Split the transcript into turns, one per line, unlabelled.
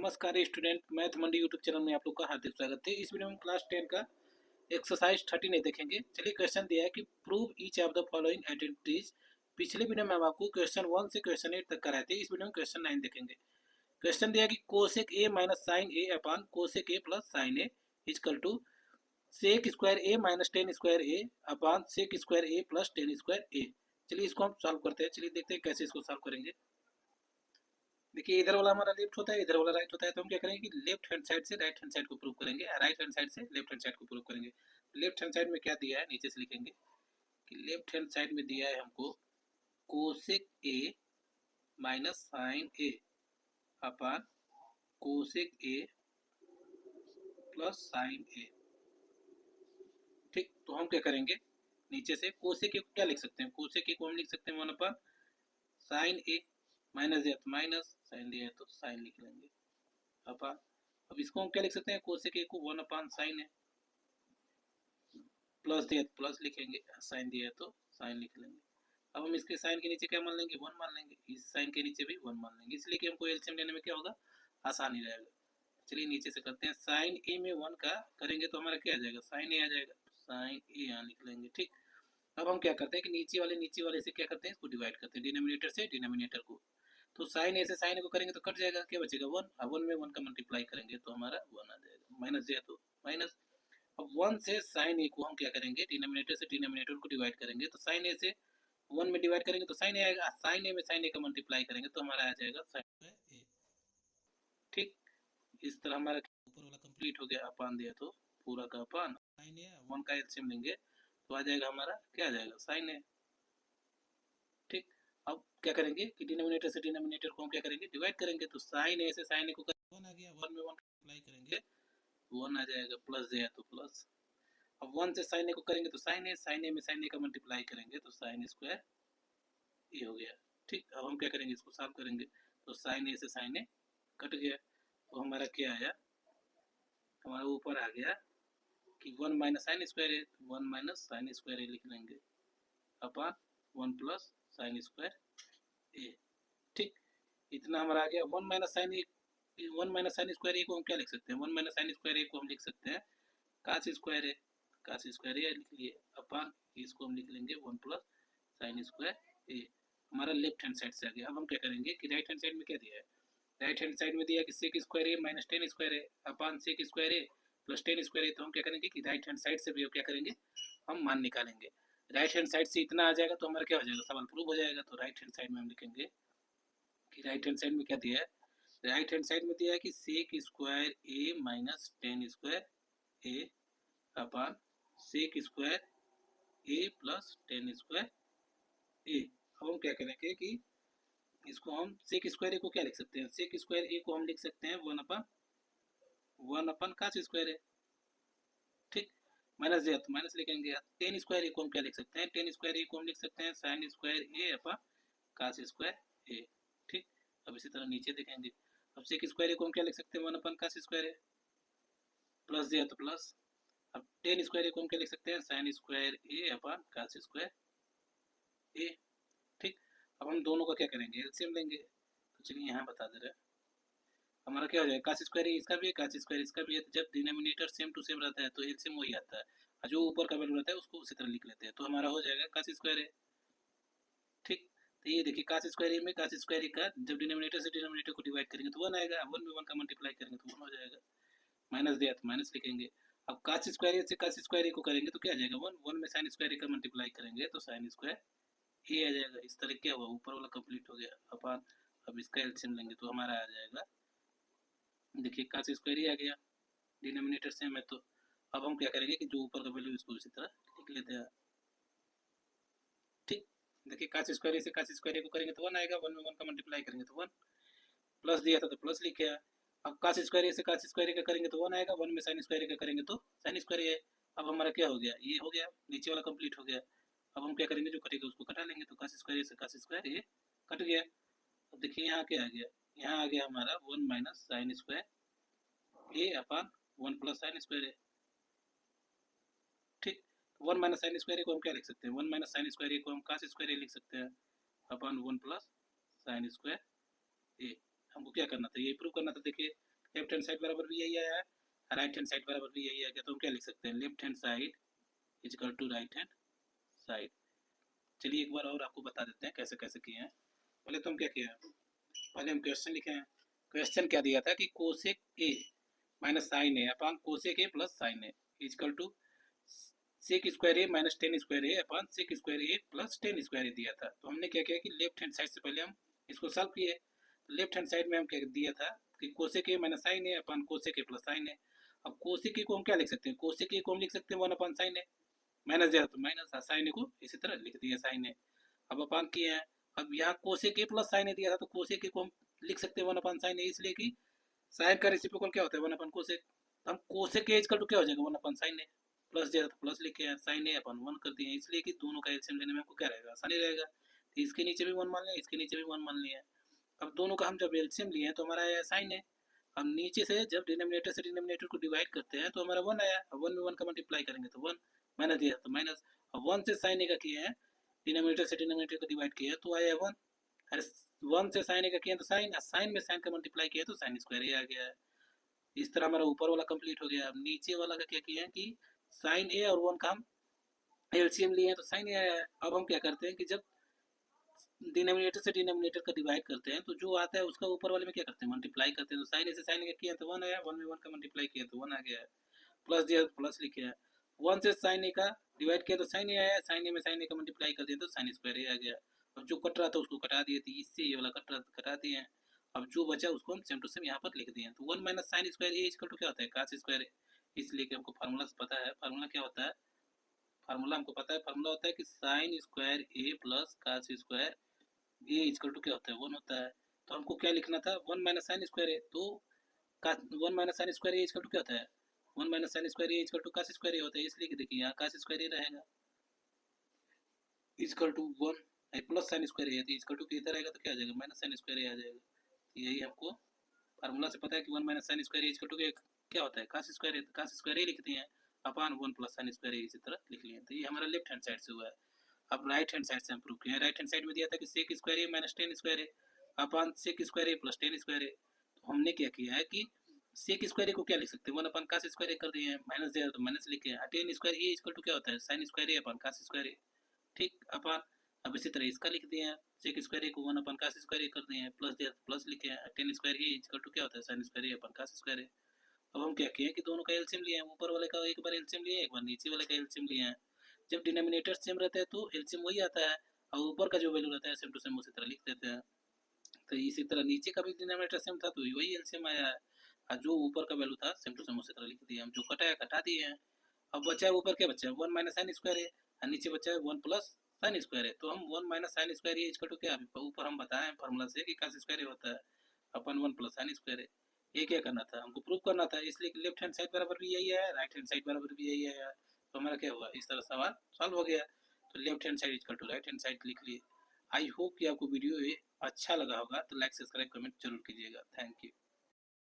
नमस्कार student, math मंडी YouTube channel में आप लोग का हार्दिक स्वागत है। इस वीडियो में क्लास 10 का एक्सरसाइज 13 देखेंगे। चलिए, क्वेश्चन दिया है कि prove each of the following identities. पिछले वीडियो में हम आपको क्वेश्चन 1 से क्वेश्चन 8 तक कराए थे। इस वीडियो में क्वेश्चन 9 देखेंगे। क्वेश्चन दिया कि cosec A minus sine A upon cosec A plus sine A equal to sec square A minus tan square A upon sec square A plus tan square A. चलिए इसको हम solve करते हैं। चलिए देखते हैं कैसे इसको सॉल्व करेंगे। देखिए, इधर वाला हमारा लेफ्ट होता है, इधर वाला राइट होता है, तो हम क्या करेंगे कि लेफ्ट हैंड साइड से राइट हैंड साइड को प्रूव करेंगे, राइट हैंड साइड से लेफ्ट हैंड साइड को प्रूव करेंगे। लेफ्ट हैंड साइड में क्या दिया है नीचे से लिखेंगे कि लेफ्ट हैंड साइड में दिया है हमको cosec A minus sine A upon cosec A plus sine A. ठीक, तो हम क्या करेंगे, नीचे से कोसेक ए को क्या लिख सकते हैं, कोसेक ए को हम लिख सकते हैं 1 अपॉन साइन ए, माइनस दिया तो माइनस, साइन दिया है तो साइन लिख लेंगे अपॉन। अब इसको हम क्या लिख सकते हैं, कोसेक ए को 1 अपॉन साइन है, प्लस दिया तो प्लस लिखेंगे, साइन दिया है तो साइन लिख लेंगे। अब हम इसके साइन के नीचे क्या मान लेंगे, 1 मान लेंगे, इस साइन के नीचे भी 1 मान लेंगे, इसलिए कि हमको एलसीएम लेने में क्या होगा, आसानी रहेगा। चलिए नीचे से करते हैं। साइन ए में 1 का करेंगे तो हमारा क्या आ जाएगा, साइन ए आ जाएगा, साइन ए यहाँ लिख लेंगे। ठीक, अब हम क्या करते हैं कि नीचे वाले से क्या करते हैं, इसको डिवाइड करते हैं, डिनोमिनेटर से डिनोमिनेटर को। तो साइन ए से साइन ए को करेंगे तो कट जाएगा, क्या बचेगा 1। अब 1 में 1 का मल्टीप्लाई करेंगे तो हमारा 1 आ जाएगा, माइनस दिया तो माइनस। अब 1 से साइन ए को हम क्या करेंगे, डिनोमिनेटर से डिनोमिनेटर को डिवाइड करेंगे, तो साइन ए से 1 में डिवाइड करेंगे तो साइन ए आएगा, साइन ए में साइन ए का मल्टीप्लाई करेंगे तो हमारा आ जाएगा साइन ए। ठीक, इस तरह हमारा ऊपर वाला कंप्लीट हो गया। अपान दिया तो पूरा का अपान, साइन ए 1 का एलसीएम लेंगे तो आ जाएगा हमारा, क्या आ जाएगा, साइन ए। ठीक, अब क्या करेंगे कि डिनोमिनेटर से डिनोमिनेटर को हम क्या करेंगे, डिवाइड करेंगे, तो साइन ए से साइन ए को 1 आ गया, 1 में 1 अप्लाई करेंगे 1 आ जाएगा, प्लस दिया तो प्लस। अब 1 से साइन ए को करेंगे तो साइन ए में साइन ए का मल्टीप्लाई करेंगे तो साइन स्क्वायर ए हो गया। ठीक, अब हम क्या करेंगे, इसको सॉल्व करेंगे, तो साइन ए से साइन ए कट गया, तो हमारा क्या आया, हमारा ऊपर आ गया कि 1 माइनस साइन स्क्वायर ए, 1 माइनस साइन स्क्वायर ए लिख लेंगे upon 1 plus sine square A. ठीक, इतना हमारा आ गया। 1 माइनस साइन ए, 1 माइनस साइन स्क्वायर ए को हम क्या लिख सकते हैं, 1 माइनस साइन स्क्वायर ए को हम लिख सकते हैं कास स्क्वायर ए, कास स्क्वायर ए लिख लिए अपॉन इसको हम लिख लेंगे 1 प्लस साइन स्क्वायर ए। हमारा लेफ्ट हैंड साइड से आ गया। अब हम क्या करेंगे कि राइट हैंड साइड में क्या दिया है, राइट हैंड साइड में दिया है कि सेक square A minus tan square A upon sec square A plus tan square A. तो हम क्या करेंगे कि राइट हैंड साइड से भी क्या करेंगे, हम मान निकालेंगे। राइट हैंड साइड से इतना आ जाएगा तो हमारा क्या हो जाएगा, सवाल प्रूव हो जाएगा। तो राइट हैंड साइड में हम लिखेंगे कि राइट हैंड साइड में क्या दिया है, राइट हैंड साइड में दिया है कि सेक square A minus tan square A upon sec square A plus tan square A. अब हम क्या करेंगे कि इसको हम सेक स्क्वायर ए को क्या लिख सकते हैं, सेक स्क्वायर ए को हम लिख सकते हैं 1 अपन कास स्क्वायर ए। ठीक, माइनस दिया तो माइनस लिखेंगे। टेन स्क्वायर ए को हम क्या लिख सकते हैं, टेन स्क्वायर ए को हम लिख सकते हैं sign square A upon cos square A. ठीक, अब इसी तरह नीचे देखेंगे। अब सेक स्क्वायर ए को हम क्या लिख सकते हैं, 1 अपन कास स्क्वायर ए, प्लस दिया तो प्लस। अब टेन स्क्वायर ए को हम क्या लिख सकते हैं, sign square A upon cos square A. ठीक, अब हम दोनों का क्या करेंगे, एलसीएम लेंगे। तो चलिए यहाँ बता दे रहे हैं, हमारा क्या हो जाएगा, कास स्क्वायर इसका भी है, कास स्क्वायर इसका भी है। तो जब डिनोमिनेटर सेम टू सेम रहता है तो एलसीएम वही आता है, और जो ऊपर का वैल्यू रहता है उसको उसी तरह लिख लेते हैं, तो हमारा हो जाएगा कास स्क्वायर है। ठीक, तो ये देखिए कास स्क्वायर में कास स्क्वायर का जब डिनोमिनेटर से डिनोमिनेटर को डिवाइड करेंगे तो 1 आएगा, 1 में 1 का मल्टीप्लाई करेंगे तो 1 हो जाएगा, माइनस दिया तो माइनस लिखेंगे। अब कास स्क्वायर से कास स्क्वायर को करेंगे तो क्या आ जाएगा, 1 1 में साइन स्क्वायर का मल्टीप्लाई करेंगे तो साइन स्क्वायर ए आ जाएगा। इस तरह क्या हुआ, ऊपर वाला कंप्लीट हो गया अपन। अब इसका एलसीएम लेंगे तो हमारा आ जाएगा, देखिए कास स्क्वायर ही आ गया, डिनोमिनेटर सेम है। तो अब हम क्या करेंगे कि जो ऊपर का वैल्यू इसको इसी तरह लिख लेते हैं। ठीक, देखिए कास स्क्वायर से कास स्क्वायर को करेंगे तो 1 आएगा, 1 में 1 का मल्टीप्लाई करेंगे तो 1, प्लस दिया था तो प्लस लिखे। अब कास स्क्वायर से कास स्क्वायर का करेंगे तो 1 आएगा, 1 में साइन स्क्वायर का करेंगे तो साइन स्क्वायर है। अब हमारा क्या हो गया, ये हो गया, नीचे वाला कंप्लीट हो गया। अब हम क्या करेंगे, जो कटेगा उसको कटा लेंगे, तो कास स्क्वायर से कास स्क्वायर ये कट गया। अब देखिए यहाँ क्या आ गया, यहाँ आ गया हमारा 1 minus sine square A upon 1 plus sine square A. ठीक, 1 माइनस साइन स्क्वायर को हम क्या लिख सकते हैं, 1 माइनस साइन स्क्वायर को हम कास स्क्वायर लिख सकते हैं अपॉन 1 प्लस साइन स्क्वायर ए। हमको क्या करना था, ये प्रूव करना था। देखिए लेफ्ट हैंड साइड बराबर भी यही आया है, राइट हैंड साइड बराबर भी यही आ गया, तो हम क्या लिख सकते हैं, left hand side is equal to right hand side. चलिए एक बार और आपको बता देते हैं कैसे कैसे किए हैं। पहले तो हम क्या किया है, पहले हम क्वेश्चन लिखे हैं। क्वेश्चन क्या दिया था कि cosec A minus sine A upon cosec A plus sine A equal to sec square A minus tan square A upon sec square A plus tan square A दिया था। तो हमने क्या किया कि लेफ्ट हैंड साइड से पहले हम इसको सॉल्व किए। तो लेफ्ट हैंड साइड में हम क्या दिया था कि cosec A minus sine A upon cosec A plus sine A. अब कोसेक ए को हम क्या लिख सकते हैं, कोसेक ए को हम लिख सकते हैं वन अपॉन साइन ए, माइनस दिया तो माइनस, साइन ए को इसी तरह लिख दिया साइन ए। अब अपॉन किए हैं, अब यहाँ कोसेक ए प्लस साइन ए दिया था तो कोसेक ए को हम लिख सकते हैं वन अपॉन साइन ए, इसलिए कि साइन का रेसिप्रोकल क्या होता है वन अपॉन कोसेक। हम कोसेक ए इक्वल टू क्या हो जाएगा वन अपॉन साइन ए, प्लस दिया तो प्लस लिखे हैं, साइन ए अपन वन कर दिए, इसलिए कि दोनों का एलसीएम लेने में हमको क्या रहेगा, आसानी रहेगा। तो इसके नीचे भी वन मान लिया, इसके नीचे भी वन मान लिया। अब दोनों का हम जब एलसीएम लिए हैं तो हमारा आया साइन है। हम नीचे से जब डिनोमिनेटर से डिनोमिनेटर को डिवाइड करते हैं तो हमारा वन आया, अब वन में वन का मल्टीप्लाई करेंगे तो वन, माइनस दिया तो माइनस। अब वन से साइन ए का किए हैं, डिनोमिनेटर से डिनोमिनेटर को डिवाइड किया तो आया वन, अरे वन से साइन ए का किया तो साइन, साइन में साइन का मल्टीप्लाई किया तो साइन स्क्वायर ए आ गया है। इस तरह हमारा ऊपर वाला कंप्लीट हो गया। अब नीचे वाला का क्या किया है कि साइन ए और वन का हम एलसीएम लिए हैं तो साइन ए आया है। अब हम क्या करते हैं कि जब डिनोमिनेटर से डिनोमिनेटर का डिवाइड करते हैं तो जो आता है उसका ऊपर वाले में क्या करते हैं, मल्टीप्लाई करते हैं। तो साइन ए से साइन ए किया तो वन आया, वन में वन का मल्टीप्लाई किया तो वन आ गया है, प्लस दिया तो प्लस लिखे है। वन से साइन ए का डिवाइड किया तो साइन ए आया, साइन ए में साइन ए का मल्टीप्लाई कर दिया तो साइन स्क्वायर ए आ गया। अब जो कट रहा था उसको कटा दिए थे, इससे ये वाला कटा दिए हैं। अब जो बचा उसको हम सेम टू सेम यहाँ पर लिख दिए हैं। तो one minus sine square A equal to क्या होता है, कास स्क्वायर ए। इसलिए कि हमको फार्मूला पता है, फार्मूला क्या होता है, फार्मूला हमको पता है, फार्मूला होता है कि sine square A plus cos square A equal to क्या होता है, वन होता है। तो हमको क्या लिखना था, one minus sine square A, तो one minus sine square A equal to क्या होता है, one minus sine square A equal to cos square A होता है। इसलिए कि देखिए यहाँ कास स्क्वायर ए रहेगा equal to one, plus sine square A equal to किधर रहेगा तो क्या आ जाएगा, माइनस साइन स्क्वायर ए आ जाएगा। यही हमको फार्मूला से पता है कि one minus sine square A equal to क्या होता है, कास square A. Cos square A लिखते हैं upon one plus sine square A, इसी तरह लिख लिए। तो ये हमारा लेफ्ट हैंड साइड से हुआ है। अब राइट हैंड साइड से हम प्रूव किए। राइट हैंड साइड में दिया था कि सेक square A minus tan square A upon sec square A plus tan square A. तो हमने क्या किया है कि सेक स्क्वायर ए को क्या लिख सकते हैं, वन अपन कास स्क्वायर ए कर दिए हैं, माइनस दिया तो माइनस लिखे हैं। Tan square A equal to क्या होता है, sine square A upon cos square A, ठीक अपान। अब इसी तरह इसका लिख दिए हैं, सेक स्क्वायर ए को वन अपन कास स्क्वायर ए कर दिए हैं, प्लस दिया तो प्लस लिखे हैं। Tan square A equal to क्या होता है, sine square A upon cos square A. अब हम क्या किए कि दोनों का एलसीएम लिए हैं, ऊपर वाले का एक बार एलसीएम लिए, एक बार नीचे वाले का एलसीएम लिए हैं। जब डिनोमिनेटर सेम रहता है तो एलसीएम वही आता है, और ऊपर का जो वैल्यू रहता है सेम टू सेम उसी तरह लिख देते हैं। तो इसी तरह नीचे का भी डिनोमिनेटर सेम था तो वही एलसीएम आया है, और जो ऊपर का वैल्यू था सेम टू सेम उसी तरह लिख दिया। हम जो कटाया कटा दिए हैं। अब बचा है ऊपर क्या बचा है, वन माइनस साइन स्क्वायर है, और नीचे बचा है वन प्लस साइन स्क्वायर है। तो हम वन माइनस साइन स्क्वायर ये इक्वल टू क्या, ऊपर हम बताएं फार्मूला से कि कास स्क्वायर होता है अपन वन प्लस साइन स्क्वायर है। ये क्या करना था, हमको प्रूव करना था, इसलिए लेफ्ट हैंड साइड बराबर भी यही है, राइट हैंड साइड बराबर भी यही है। तो हमारा क्या हुआ, इस तरह सवाल सॉल्व हो गया। तो left hand side equal to right hand side लिख लिए। आई होप कि आपको वीडियो ये अच्छा लगा होगा, तो लाइक सब्सक्राइब कमेंट जरूर कीजिएगा। Thank you.